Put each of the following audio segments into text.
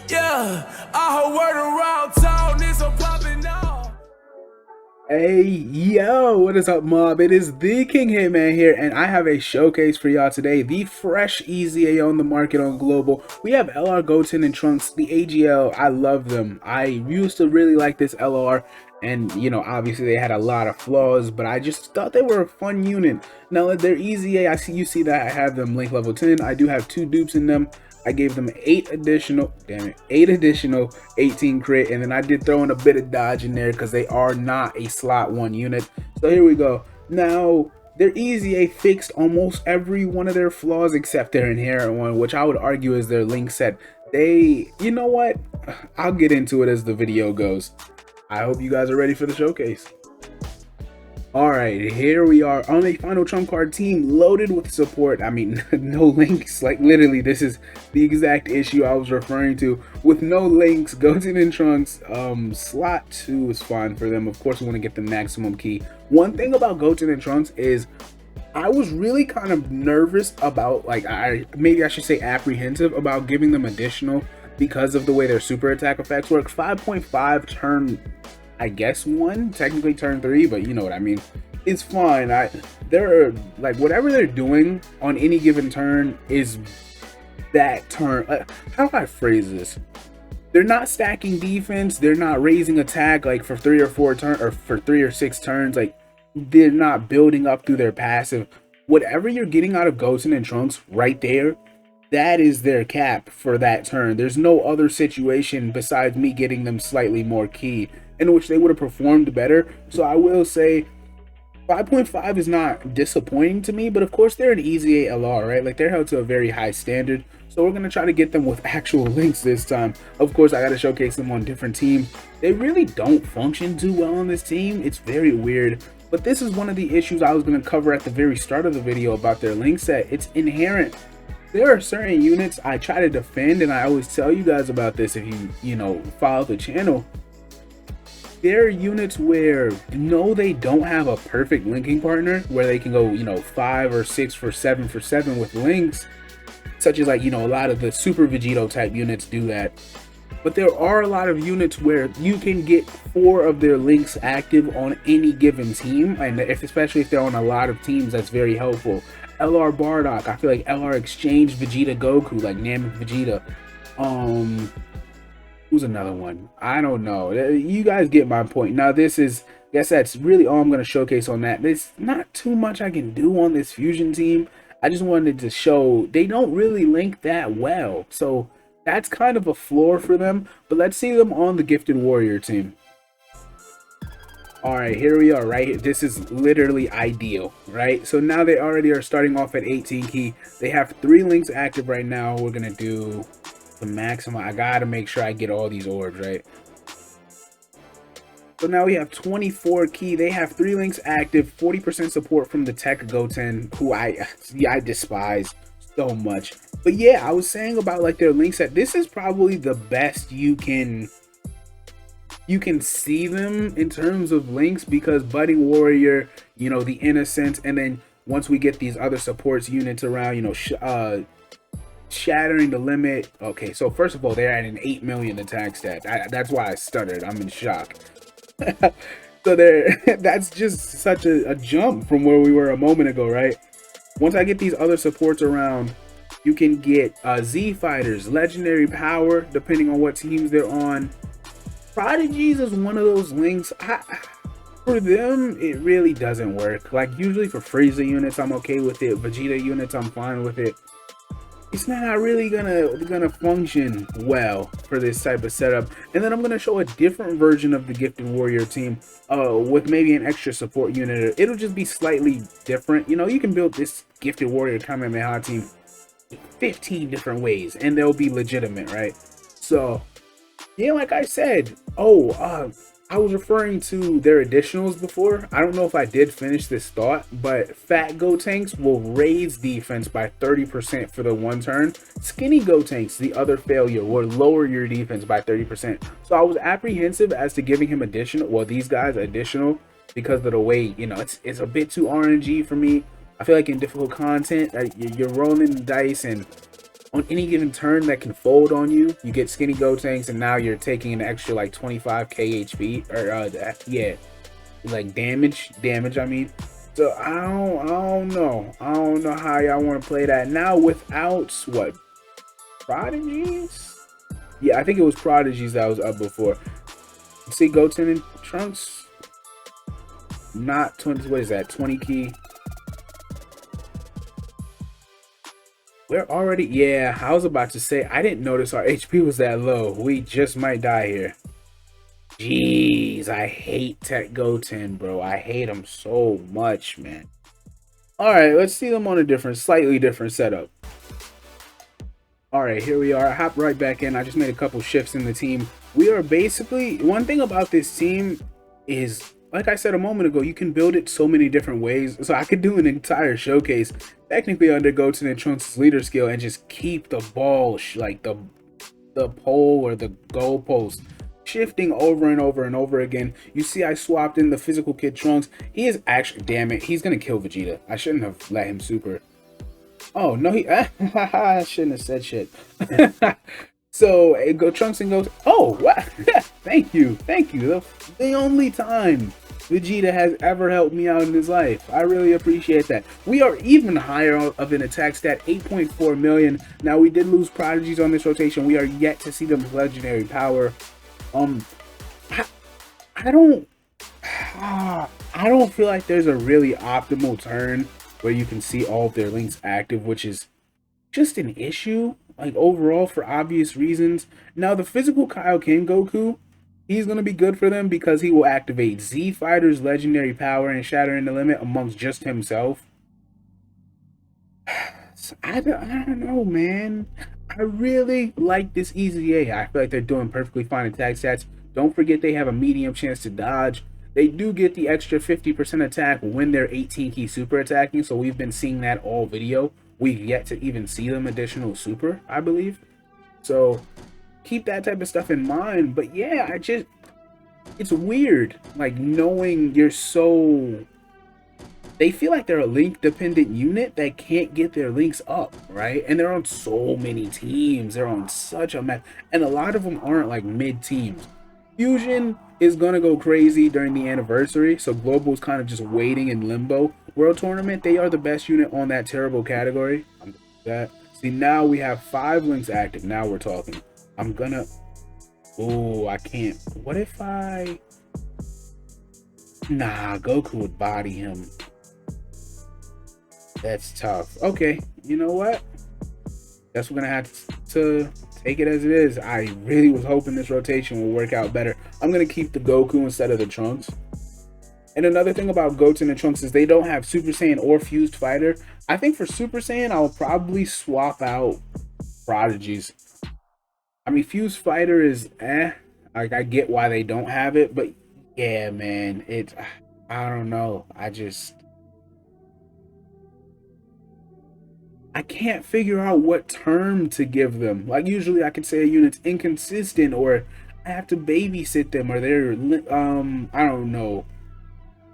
Yeah, I heard word around town is a poppin' off. Hey, yo, what is up, mob? It is the King Hitman here, and I have a showcase for y'all today. The fresh EZA on the market on Global. We have LR Goten and Trunks, the AGL. I love them. I used to really like this LR, and obviously they had a lot of flaws, but I just thought they were a fun unit. Now that they're EZA, you see that I have them link level 10. I do have 2 dupes in them. I gave them 8 additional, 18 crit, and then I did throw in a bit of dodge in there because they are not a slot 1 unit. So here we go. Now, their EZA fixed almost every one of their flaws except their inherent one, which I would argue is their link set. You know what? I'll get into it as the video goes. I hope you guys are ready for the showcase. Alright, here we are on a final trump card team loaded with support. I mean, no links. Like, literally, this is the exact issue I was referring to. With no links, Goten and Trunks, slot 2 is fine for them. Of course, we want to get the maximum key. One thing about Goten and Trunks is I was really kind of nervous about, maybe I should say apprehensive about giving them additional because of the way their super attack effects work. 5.5 turn, I guess 1, technically turn 3, but you know what I mean. It's fine. They're like, whatever they're doing on any given turn is that turn. How do I phrase this? They're not stacking defense. They're not raising attack like for 3 or 4 turns, or for 3 or 6 turns. Like, they're not building up through their passive. Whatever you're getting out of Goten and Trunks right there, that is their cap for that turn. There's no other situation besides me getting them slightly more key in which they would have performed better. So I will say 5.5 is not disappointing to me, but of course they're an easy LR, right? Like, they're held to a very high standard. So we're going to try to get them with actual links this time. Of course, I got to showcase them on different teams. They really don't function too well on this team. It's very weird. But this is one of the issues I was going to cover at the very start of the video about their link set. It's inherent. There are certain units I try to defend, and I always tell you guys about this if you follow the channel. There are units where they don't have a perfect linking partner where they can go 5 or 6 for 7 for 7 with links, such as a lot of the Super Vegito type units do that. But there are a lot of units where you can get 4 of their links active on any given team, and especially if they're on a lot of teams, that's very helpful. LR Bardock, I feel like LR Exchange Vegeta Goku, like Namek Vegeta. Who's another one? I don't know. You guys get my point. Now this is, I guess that's really all I'm going to showcase on that. There's not too much I can do on this fusion team. I just wanted to show they don't really link that well. So that's kind of a floor for them. But let's see them on the Gifted Warrior team. Alright, here we are, right? This is literally ideal, right? So now they already are starting off at 18 key. They have 3 links active right now. We're going to do the maximum. I got to make sure I get all these orbs, right? So now we have 24 key. They have 3 links active, 40% support from the Tech Goten, who I despise so much. But yeah, I was saying about like their link set. This is probably the best you can see them in terms of links, because Budding Warrior, the Innocent, and then once we get these other supports units around, Shattering the Limit. Okay, so first of all, they're at an 8 million attack stat. That's why I stuttered. I'm in shock. So that's just such a jump from where we were a moment ago, right? Once I get these other supports around, you can get Z Fighters, Legendary Power, depending on what teams they're on. Prodigies is one of those links. For them, it really doesn't work. Like, usually for Frieza units, I'm okay with it. Vegeta units, I'm fine with it. It's not really gonna function well for this type of setup. And then I'm gonna show a different version of the Gifted Warrior team with maybe an extra support unit. It'll just be slightly different. You can build this Gifted Warrior Kamehameha team 15 different ways and they'll be legitimate, right? So yeah, like I said, I was referring to their additionals before. I don't know if I did finish this thought, but Fat Gotenks will raise defense by 30% for the 1 turn. Skinny Gotenks, the other failure, will lower your defense by 30%. So I was apprehensive as to giving him additional, well, these guys additional, because of the way, it's a bit too RNG for me. I feel like in difficult content, you're rolling the dice, and on any given turn that can fold on you, you get skinny Gotenks, and now you're taking an extra like 25k HP, or yeah, like damage, I mean. So I don't know how y'all want to play that now without what, prodigies? Yeah, I think it was prodigies that was up before. See Goten and Trunks, not 20. What is that? 20 key. We're already, yeah, I was about to say, I didn't notice our HP was that low. We just might die here. Jeez, I hate Tech Goten, bro. I hate him so much, man. Alright, let's see them on a slightly different setup. Alright, here we are. I hop right back in. I just made a couple shifts in the team. We are basically, one thing about this team is, like I said a moment ago, you can build it so many different ways. So I could do an entire showcase technically under Goten and Trunks' leader skill and just keep the ball, like the pole or the goalpost, shifting over and over and over again. You see I swapped in the physical kid Trunks. He is actually, damn it, he's gonna kill Vegeta. I shouldn't have let him super. Oh no, I shouldn't have said shit. So it go Trunks and goes, oh wow. thank you. The only time Vegeta has ever helped me out in his life. I really appreciate that. We are even higher of an attack stat, 8.4 million. Now we did lose prodigies on this rotation. We are yet to see them with legendary power. I don't feel like there's a really optimal turn where you can see all of their links active, which is just an issue, like overall, for obvious reasons. Now the physical Kaioken Goku, he's going to be good for them because he will activate Z Fighter's legendary power and Shattering the Limit amongst just himself. So I don't know, man. I really like this EZA. I feel like they're doing perfectly fine attack stats. Don't forget they have a medium chance to dodge. They do get the extra 50% attack when they're 18 key super attacking, so we've been seeing that all video. We've yet to even see them additional super, I believe. So keep that type of stuff in mind. But yeah, it's weird, like, knowing you're so, they feel like they're a link dependent unit that can't get their links up, right? And they're on so many teams. They're on such a mess, and a lot of them aren't like mid teams. Fusion is gonna go crazy during the anniversary, so Global is kind of just waiting in limbo. World Tournament, they are the best unit on that terrible category. I'm gonna do that. See, now we have 5 links active. Now we're talking. I'm gonna, oh, I can't. What if I, nah, Goku would body him. That's tough. Okay, you know what? Guess we're gonna have to take it as it is. I really was hoping this rotation will work out better. I'm gonna keep the Goku instead of the Trunks. And another thing about Goten and Trunks is they don't have Super Saiyan or Fused Fighter. I think for Super Saiyan, I'll probably swap out Prodigies. I mean, Fused Fighter is like, I get why they don't have it, but yeah, man, I don't know. I can't figure out what term to give them. Like, usually I could say a unit's inconsistent, or I have to babysit them, or they're I don't know.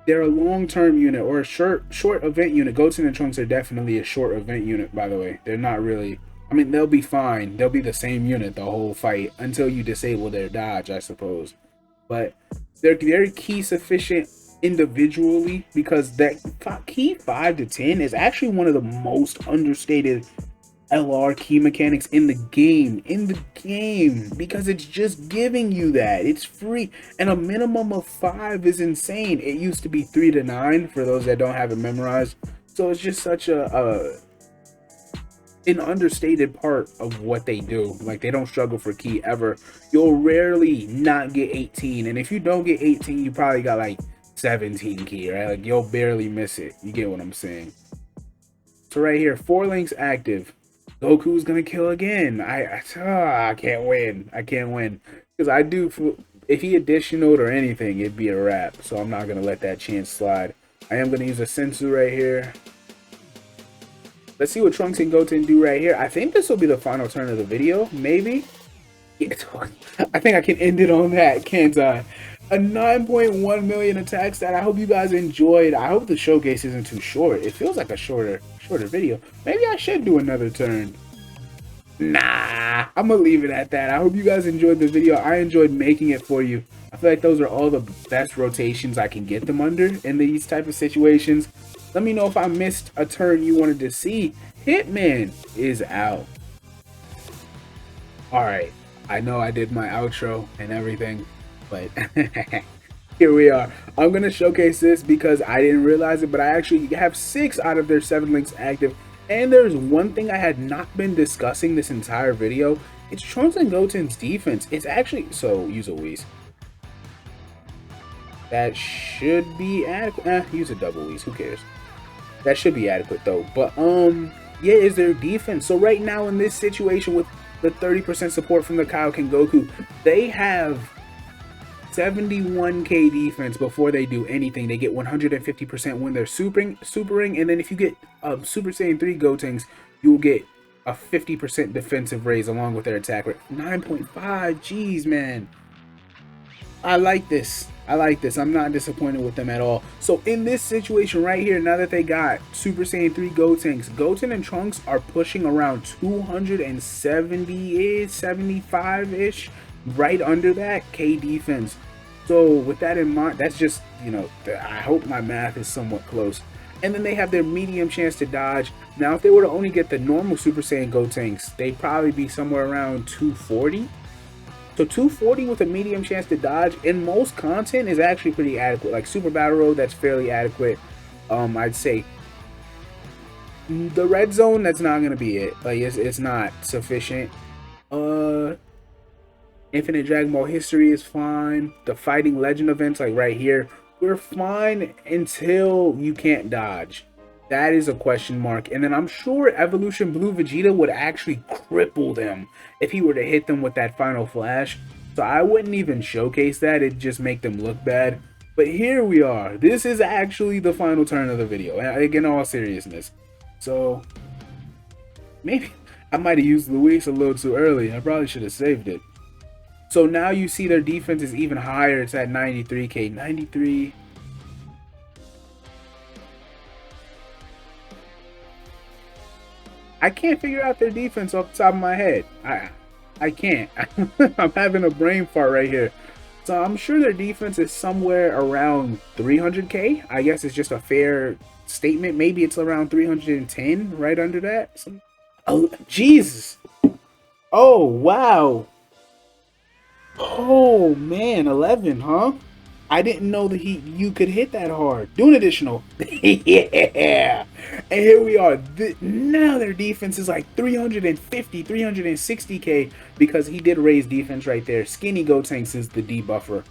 They're a long-term unit or a short event unit. Goten and Trunks are definitely a short event unit, by the way. They're not really, I mean, they'll be fine. They'll be the same unit the whole fight until you disable their dodge, I suppose. But they're very key sufficient individually, because that key 5 to 10 is actually one of the most understated LR key mechanics in the game, because it's just giving you that. It's free, and a minimum of 5 is insane. It used to be 3 to 9 for those that don't have it memorized. So it's just such an understated part of what they do. Like, they don't struggle for key ever. You'll rarely not get 18, and if you don't get 18, you probably got like 17 key, right? Like, you'll barely miss it. You get what I'm saying? So right here, 4 links active. Goku's gonna kill again. I can't win. I can't win, because I do. If he additionaled or anything, it'd be a wrap. So I'm not gonna let that chance slide. I am gonna use a Sensu right here. Let's see what Trunks and Goten do right here. I think this will be the final turn of the video. Maybe. Yeah, I think I can end it on that, can't I? A 9.1 million attack stat. I hope you guys enjoyed. I hope the showcase isn't too short. It feels like a shorter video. Maybe I should do another turn. Nah, I'm gonna leave it at that. I hope you guys enjoyed the video. I enjoyed making it for you. I feel like those are all the best rotations I can get them under in these type of situations. Let me know if I missed a turn you wanted to see. Hitman is out. Alright, I know I did my outro and everything, but here we are. I'm going to showcase this because I didn't realize it, but I actually have 6 out of their 7 links active. And there's one thing I had not been discussing this entire video. It's Trunks and Goten's defense. It's actually, so use a Whis. That should be adequate. Use a double Whis, who cares? That should be adequate though. But yeah, is their defense. So right now in this situation with the 30% support from the Kaioken Goku, they have 71k defense before they do anything. They get 150% when they're supering, and then if you get Super Saiyan 3 Gotenks, you will get a 50% defensive raise along with their attack rate. 9.5, jeez, man. I like this. I like this. I'm not disappointed with them at all. So in this situation right here, now that they got Super Saiyan 3 Gotenks, Goten and Trunks are pushing around 270-ish, 75-ish, right under that K defense. So with that in mind, that's just, you know, I hope my math is somewhat close. And then they have their medium chance to dodge. Now, if they were to only get the normal Super Saiyan Gotenks, they'd probably be somewhere around 240. So 240 with a medium chance to dodge in most content is actually pretty adequate. Like Super Battle Road, that's fairly adequate. I'd say the red zone, that's not gonna be it. Like it's not sufficient. Infinite Dragon Ball History is fine. The Fighting Legend events, like right here, we're fine until you can't dodge. That is a question mark. And then I'm sure Evolution Blue Vegeta would actually cripple them if he were to hit them with that final flash. So I wouldn't even showcase that. It'd just make them look bad. But here we are. This is actually the final turn of the video, in all seriousness. So maybe I might have used Luis a little too early. I probably should have saved it. So now you see their defense is even higher. It's at 93k. 93. I can't figure out their defense off the top of my head. I can't. I'm having a brain fart right here. So I'm sure their defense is somewhere around 300k. I guess it's just a fair statement. Maybe it's around 310, right under that. Oh, Jesus. Oh, wow. Oh, man. 11, huh? I didn't know that you could hit that hard. Do an additional. Yeah. And here we are. Now their defense is like 350, 360k because he did raise defense right there. Skinny Gotenks is the debuffer.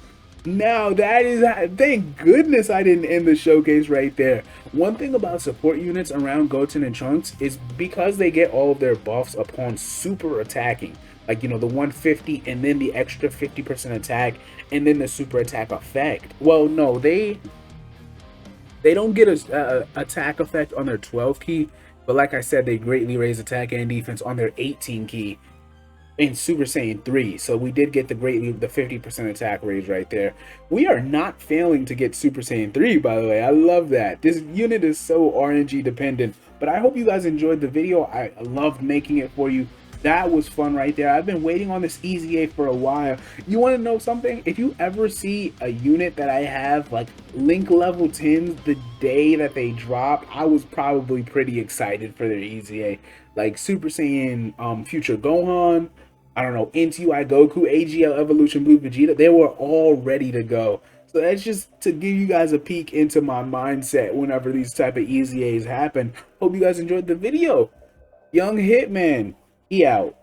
Now that is, thank goodness I didn't end the showcase right there. One thing about support units around Goten and Trunks is because they get all of their buffs upon super attacking. Like, you know, the 150 and then the extra 50% attack and then the super attack effect. Well, no, they don't get a attack effect on their 12 key, but like I said, they greatly raise attack and defense on their 18 key in Super Saiyan 3. So we did get the 50% attack raise right there. We are not failing to get Super Saiyan 3, by the way. I love that. This unit is so RNG dependent, but I hope you guys enjoyed the video. I loved making it for you. That was fun right there. I've been waiting on this EZA for a while. You want to know something? If you ever see a unit that I have, like Link level 10s, the day that they drop, I was probably pretty excited for their EZA. Like Super Saiyan Future Gohan, I don't know, NTUI Goku, AGL Evolution Blue Vegeta, they were all ready to go. So that's just to give you guys a peek into my mindset whenever these type of EZAs happen. Hope you guys enjoyed the video. Young Hitman. He out.